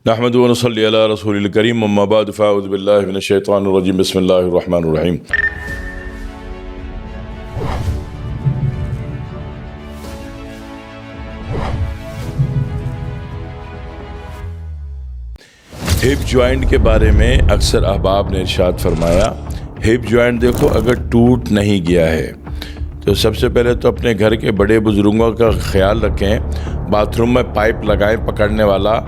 नहमदु व नसल्ली अला रसूलिल करीम अम्मा बाद फ़अऊज़ु बिल्लाहि मिनश शैतानिर रजीम बिस्मिल्लाहिर रहमानिर रहीम। हिप जॉइंट के बारे में अक्सर अहबाब ने इरशाद फरमाया, हिप जॉइंट देखो अगर टूट नहीं गया है तो सबसे पहले तो अपने घर के बड़े बुज़ुर्गों का ख्याल रखें। बाथरूम में पाइप लगाएं, पकड़ने वाला,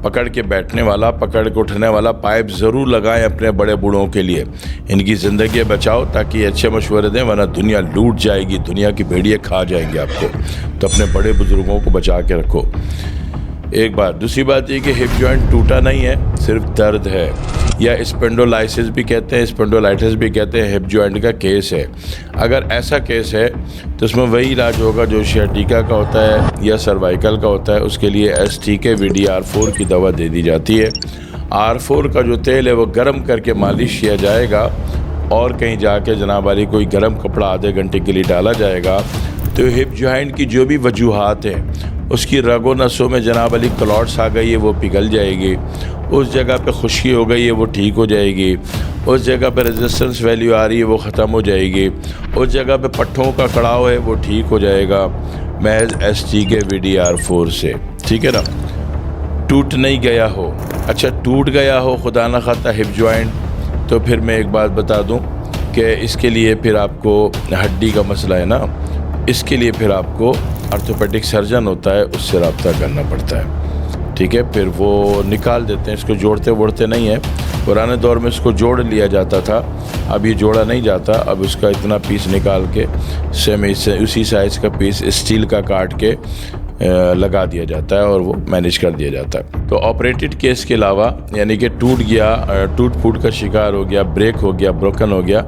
पकड़ के बैठने वाला, पकड़ के उठने वाला पाइप ज़रूर लगाएं अपने बड़े बूढ़ों के लिए। इनकी ज़िंदगी बचाओ ताकि अच्छे मशवरे दें, वरना दुनिया लूट जाएगी, दुनिया की भेड़िए खा जाएंगे आपको। तो अपने बड़े बुज़ुर्गों को बचा के रखो, एक बात। दूसरी बात ये कि हिप जॉइंट टूटा नहीं है, सिर्फ दर्द है, या स्पेंडोलाइसिस भी कहते हैं, स्पेंडोलाइटिस भी कहते हैं, हिप जॉइंट का केस है। अगर ऐसा केस है तो उसमें वही इलाज होगा जो सियाटिका का होता है या सर्वाइकल का होता है। उसके लिए STK VDR4 की दवा दे दी जाती है। R4 का जो तेल है वो गर्म करके मालिश किया जाएगा और कहीं जाके जनाब वाली कोई गर्म कपड़ा आधे घंटे के लिए डाला जाएगा। तो हिप जॉइंट की जो भी वजूहात हैं, उसकी रगो नसों में जनाब वाली क्लॉट्स आ गई है वो पिघल जाएगी, उस जगह पे खुश्की हो गई है वो ठीक हो जाएगी, उस जगह पे रेजिस्टेंस वैल्यू आ रही है वो ख़त्म हो जाएगी, उस जगह पे पट्ठों का कड़ाव है वो ठीक हो जाएगा महज STK VDR4 से। ठीक है ना। टूट नहीं गया हो, अच्छा टूट गया हो खुदा न खास्ता हिप जॉइंट, तो फिर मैं एक बात बता दूं कि इसके लिए फिर आपको हड्डी का मसला है ना, इसके लिए फिर आपको ऑर्थोपेडिक सर्जन होता है, उससे रब्ता करना पड़ता है। ठीक है, फिर वो निकाल देते हैं, इसको जोड़ते वोड़ते नहीं है। पुराने दौर में इसको जोड़ लिया जाता था, अब ये जोड़ा नहीं जाता। अब उसका इतना पीस निकाल के सेम उसी साइज़ का पीस स्टील का काट के लगा दिया जाता है और वो मैनेज कर दिया जाता है। तो ऑपरेटेड केस के अलावा, यानी कि टूट गया, टूट फूट का शिकार हो गया, ब्रेक हो गया, ब्रोकन हो गया,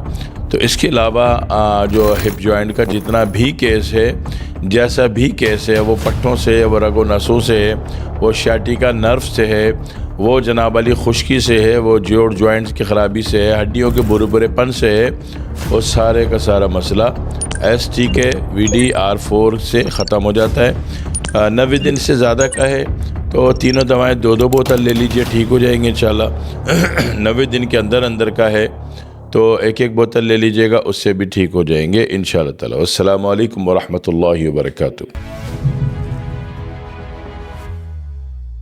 तो इसके अलावा जो हिप जॉइंट का जितना भी केस है, जैसा भी केस है, वो पट्टों से है, वो रगो नसों से है, वो सियाटिका नर्व से है, वो जनाब वाली खुश्की से है, वो जोड़ जॉइंट्स की ख़राबी से है, हड्डियों के बुरे बुरेपन से है, वो सारे का सारा मसला STK VDR4 से ख़त्म हो जाता है। 90 दिन से ज़्यादा का है तो तीनों दवाएं 2-2 बोतल ले लीजिए, ठीक हो जाएंगे इंशाल्लाह। 90 दिन के अंदर अंदर का है तो 1-1 बोतल ले लीजिएगा, उससे भी ठीक हो जाएंगे इंशाल्लाह ताला। अस्सलामु अलैकुम व रहमतुल्लाहि व बरकातुहू।